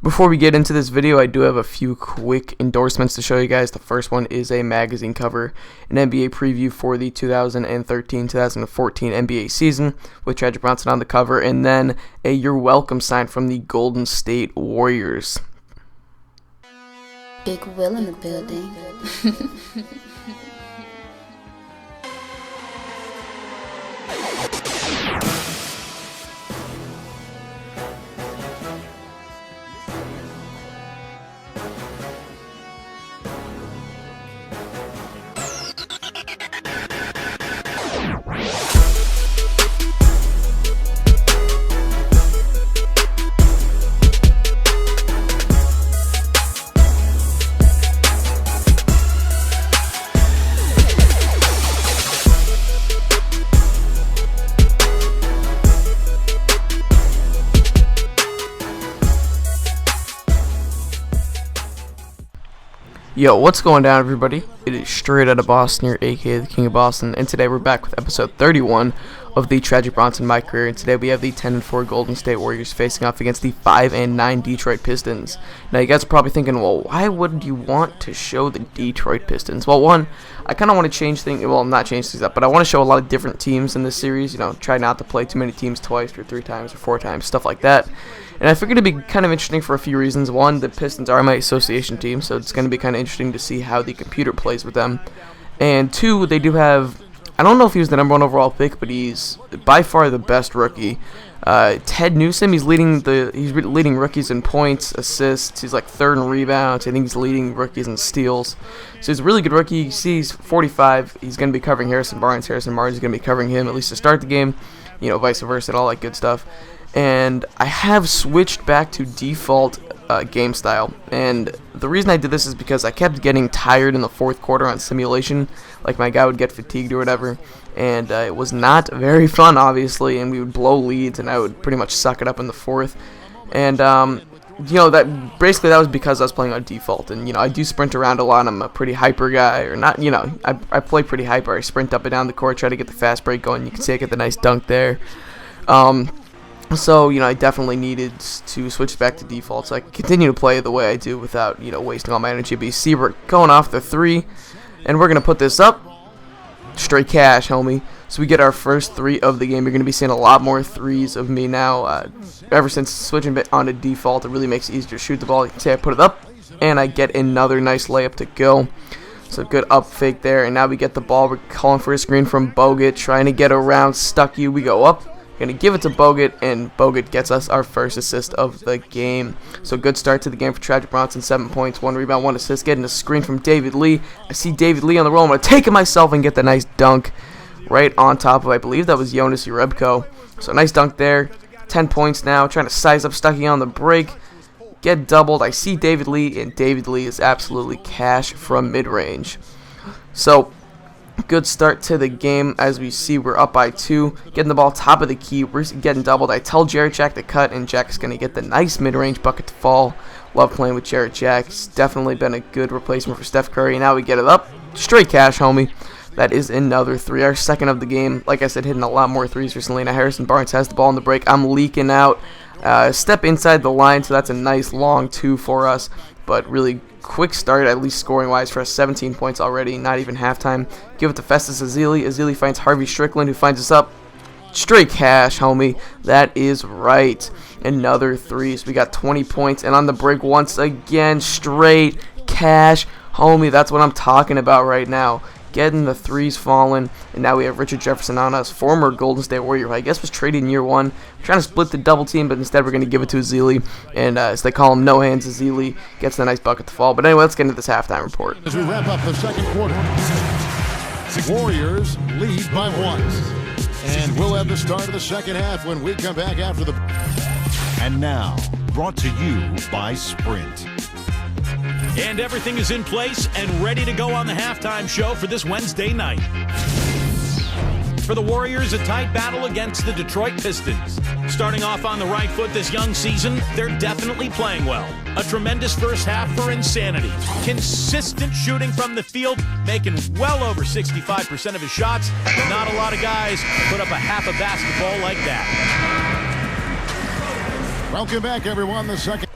Before we get into this video, I do have a few quick endorsements to show you guys. The first one is a magazine cover, an NBA preview for the 2013-2014 NBA season with Tragic Bronson on the cover, and then a "You're Welcome" sign from the Golden State Warriors. Big Will in the building. Yo, what's going down, everybody? It is straight out of Boston here, aka the King of Boston, and today we're back with episode 31 of the Tragic Bronson MyCAREER, and today we have the 10-4 Golden State Warriors facing off against the 5-9 Detroit Pistons. Now, you guys are probably thinking, well, why would you want to show the Detroit Pistons? Well, one, I kind of want to change things, well, not change things up, but I want to show a lot of different teams in this series, you know, try not to play too many teams twice or 3 times or 4 times, stuff like that. And I figured it'd be kind of interesting for a few reasons. One, the Pistons are my association team, so it's going to be kind of interesting to see how the computer plays with them. And two, they do have, I don't know if he was the #1 overall pick, but he's by far the best rookie. Ted Newsom, he's leading rookies in points, assists. He's like 3rd in rebounds. I think he's leading rookies in steals. So he's a really good rookie. You see, he's 45. He's going to be covering Harrison Barnes. Harrison Barnes is going to be covering him, at least to start the game. You know, vice versa and all that good stuff. And I have switched back to default game style, and the reason I did this is because I kept getting tired in the 4th quarter on simulation, like my guy would get fatigued or whatever, and it was not very fun, obviously, and we would blow leads, and I would pretty much suck it up in the 4th, and you know, that was because I was playing on default, and you know, I do sprint around a lot. I'm a pretty hyper guy, or not, you know, I play pretty hyper. I sprint up and down the court, try to get the fast break going. You can see I get the nice dunk there. So, you know, I definitely needed to switch back to default so I can continue to play the way I do without, you know, wasting all my energy. But you see, we're going off the 3, and we're going to put this up. Straight cash, homie. So we get our first 3 of the game. You're going to be seeing a lot more 3s of me now. Ever since switching onto default, it really makes it easier to shoot the ball. You can see I put it up, and I get another nice layup to go. So good up fake there, and now we get the ball. We're calling for a screen from Bogut, trying to get around Stuckey. We go up. Going to give it to Bogut, and Bogut gets us our first assist of the game. So good start to the game for Tragic Bronson. 7 points, 1 rebound, 1 assist. Getting a screen from David Lee. I see David Lee on the roll. I'm going to take it myself and get the nice dunk right on top of, I believe that was Jonas Jerebko. So nice dunk there. 10 points now. Trying to size up Stuckey on the break. Get doubled. I see David Lee, and David Lee is absolutely cash from mid-range. So good start to the game. As we see, we're up by 2. Getting the ball top of the key. We're getting doubled. I tell Jarrett Jack to cut, and Jack's going to get the nice mid-range bucket to fall. Love playing with Jarrett Jack. He's definitely been a good replacement for Steph Curry. Now we get it up. Straight cash, homie. That is another 3. Our second of the game. Like I said, hitting a lot more 3s recently. Now Harrison Barnes has the ball in the break. I'm leaking out. Step inside the line, so that's a nice long 2 for us. But really quick start, at least scoring-wise, for us. 17 points already, not even halftime. Give it to Festus Ezeli. Ezeli finds Harvey Strickland, who finds us up. Straight cash, homie. That is right. Another 3. So we got 20 points. And on the break, once again, straight cash, homie. That's what I'm talking about right now. Getting the 3s falling, and now we have Richard Jefferson on us, former Golden State Warrior, who I guess was traded in year 1. Trying to split the double team, but instead we're going to give it to Ezeli, and as they call him, no hands. Ezeli gets the nice bucket to fall. But anyway, let's get into this halftime report. As we wrap up the 2nd quarter, Warriors lead by 1, and we'll have the start of the 2nd half when we come back after the. And now, brought to you by Sprint. And everything is in place and ready to go on the halftime show for this Wednesday night. For the Warriors, a tight battle against the Detroit Pistons. Starting off on the right foot this young season, they're definitely playing well. A tremendous first half for insanity. Consistent shooting from the field, making well over 65% of his shots. Not a lot of guys put up a half a basketball like that. Welcome back, everyone. The second.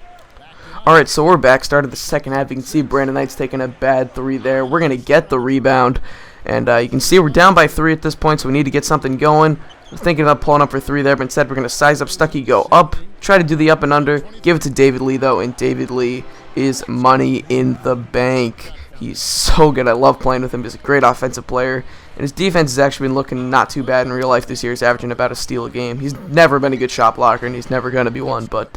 Alright, so we're back. Started the second half. You can see Brandon Knight's taking a bad 3 there. We're going to get the rebound. And you can see we're down by 3 at this point, so we need to get something going. We're thinking about pulling up for 3 there, but instead we're going to size up Stucky, go up, try to do the up and under, give it to David Lee, though, and David Lee is money in the bank. He's so good. I love playing with him. He's a great offensive player, and his defense has actually been looking not too bad in real life this year. He's averaging about a steal a game. He's never been a good shot blocker, and he's never going to be one, but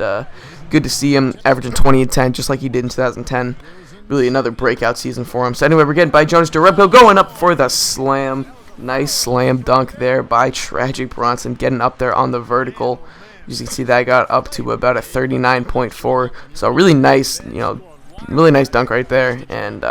good to see him averaging 20 and 10 just like he did in 2010. Really another breakout season for him. So anyway, we're getting by Jonas Jerebko going up for the slam. Nice slam dunk there by Tragic Bronson, getting up there on the vertical. As you can see, that got up to about a 39.4. So really nice, really nice dunk right there. And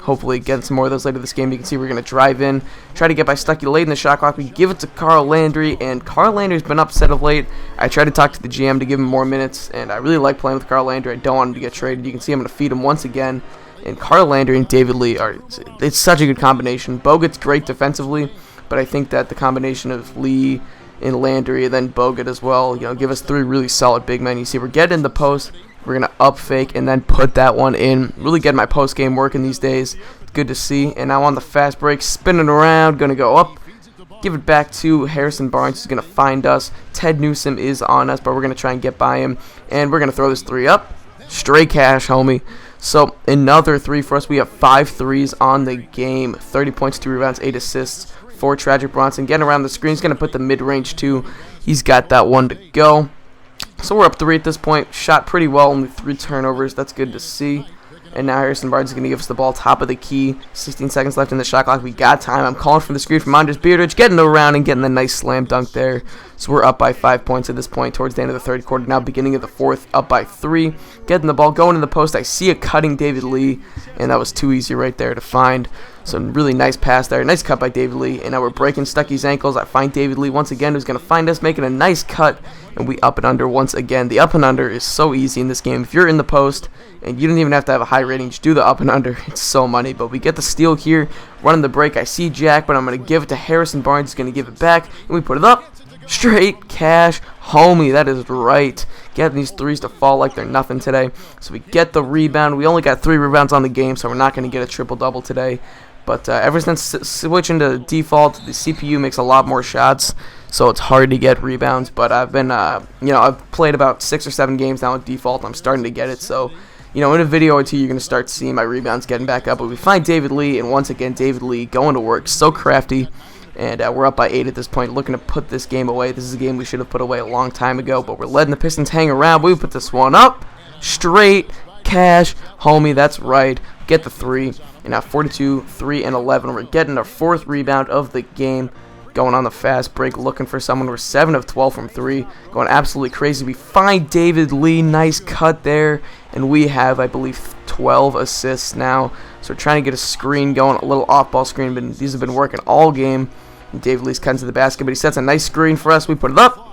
hopefully getting some more of those later this game. You can see we're going to drive in, try to get by Stucky late in the shot clock. We give it to Carl Landry, and Carl Landry's been upset of late. I tried to talk to the GM to give him more minutes, and I really like playing with Carl Landry. I don't want him to get traded. You can see I'm going to feed him once again. And Carl Landry and David Lee it's such a good combination. Bogut's great defensively, but I think that the combination of Lee and Landry and then Bogut as well, give us 3 really solid big men. You see we're getting in the post. We're going to up fake and then put that one in. Really getting my post game working these days. Good to see. And now on the fast break, spinning around, going to go up. Give it back to Harrison Barnes, who's going to find us. Ted Newsom is on us, but we're going to try and get by him. And we're going to throw this 3 up. Straight cash, homie. So another 3 for us. We have 5 threes on the game. 30 points, 2 rebounds, 8 assists for Tragic Bronson. Getting around the screen. He's going to put the mid-range too. He's got that one to go. So we're up 3 at this point. Shot pretty well, only 3 turnovers. That's good to see. And now Harrison Barnes is going to give us the ball top of the key. 16 seconds left in the shot clock. We got time. I'm calling for the screen from Andres Beardridge. Getting around and getting the nice slam dunk there. So we're up by 5 points at this point towards the end of the third quarter. Now beginning of the fourth, up by 3. Getting the ball going in the post. I see a cutting David Lee, and that was too easy right there to find. So really nice pass there. Nice cut by David Lee. And now we're breaking Stucky's ankles. I find David Lee once again, who's going to find us, making a nice cut. And we up and under once again. The up and under is so easy in this game. If you're in the post, and you don't even have to have a high rating, just do the up and under. It's so money. But we get the steal here. Running the break. I see Jack, but I'm going to give it to Harrison Barnes. He's going to give it back. And we put it up. Straight cash, homie. That is right. Getting these 3s to fall like they're nothing today. So we get the rebound. We only got 3 rebounds on the game, so we're not going to get a triple-double today. But ever since switching to default, the CPU makes a lot more shots, so it's hard to get rebounds. But I've been, I've played about 6 or 7 games now with default. I'm starting to get it, so in a video or 2, you're going to start seeing my rebounds getting back up. But we find David Lee, and once again, David Lee going to work, so crafty. And we're up by 8 at this point, looking to put this game away. This is a game we should have put away a long time ago, but we're letting the Pistons hang around. We put this one up. Straight cash, homie. That's right. Get the 3. And now 42, 3, and 11. We're getting our 4th rebound of the game. Going on the fast break, looking for someone. We're 7 of 12 from 3. Going absolutely crazy. We find David Lee. Nice cut there. And we have, I believe, 12 assists now. So we're trying to get a screen going, a little off-ball screen. But these have been working all game. And David Lee's cutting to the basket, but he sets a nice screen for us. We put it up.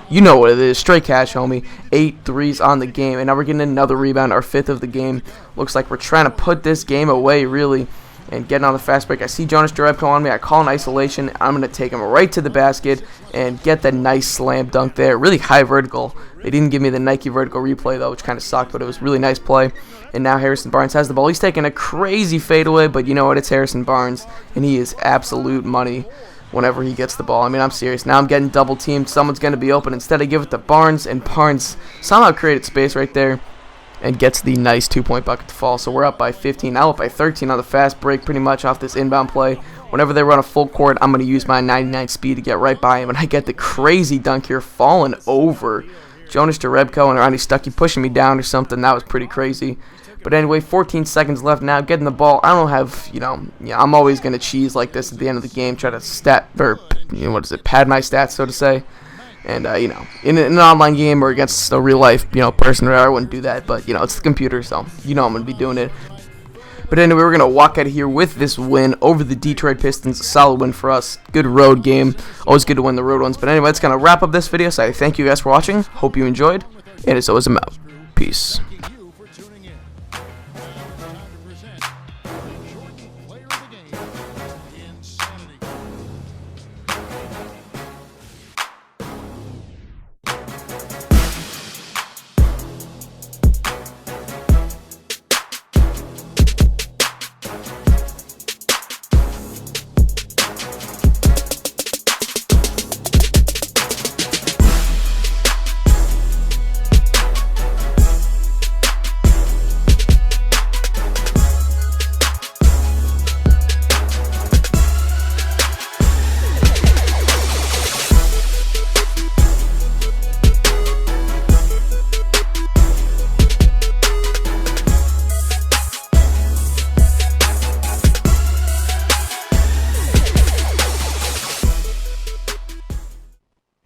You know what it is. Straight cash, homie. 8 threes on the game. And now we're getting another rebound, our 5th of the game. Looks like we're trying to put this game away, really. And getting on the fast break. I see Jonas Jerebko on me. I call an isolation. I'm going to take him right to the basket and get the nice slam dunk there. Really high vertical. They didn't give me the Nike vertical replay, though, which kind of sucked, but it was a really nice play. And now Harrison Barnes has the ball. He's taking a crazy fadeaway, but you know what? It's Harrison Barnes, and he is absolute money whenever he gets the ball. I mean, I'm serious. Now I'm getting double teamed. Someone's going to be open. Instead, I give it to Barnes, and Barnes somehow created space right there and gets the nice 2-point bucket to fall. So we're up by 15. Now up by 13 on the fast break, pretty much off this inbound play. Whenever they run a full court, I'm going to use my 99 speed to get right by him, and I get the crazy dunk here, falling over Jonas Jerebko, and Ronnie Stuckey pushing me down or something. That was pretty crazy. But anyway, 14 seconds left now, getting the ball. I don't have, I'm always going to cheese like this at the end of the game, try to pad my stats, so to say. And, in an online game or against a real-life, person, I wouldn't do that. But, it's the computer, so I'm going to be doing it. But anyway, we're going to walk out of here with this win over the Detroit Pistons. A solid win for us. Good road game. Always good to win the road ones. But anyway, that's going to wrap up this video. So I thank you guys for watching. Hope you enjoyed. And as always, I'm out. Peace.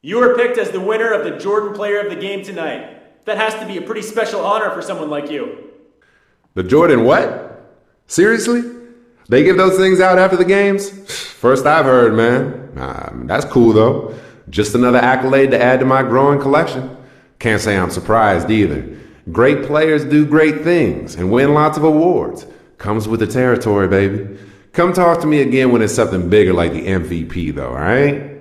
You were picked as the winner of the Jordan Player of the Game tonight. That has to be a pretty special honor for someone like you. The Jordan what? Seriously? They give those things out after the games? First I've heard, man. That's cool, though. Just another accolade to add to my growing collection. Can't say I'm surprised either. Great players do great things and win lots of awards. Comes with the territory, baby. Come talk to me again when it's something bigger like the MVP, though, all right?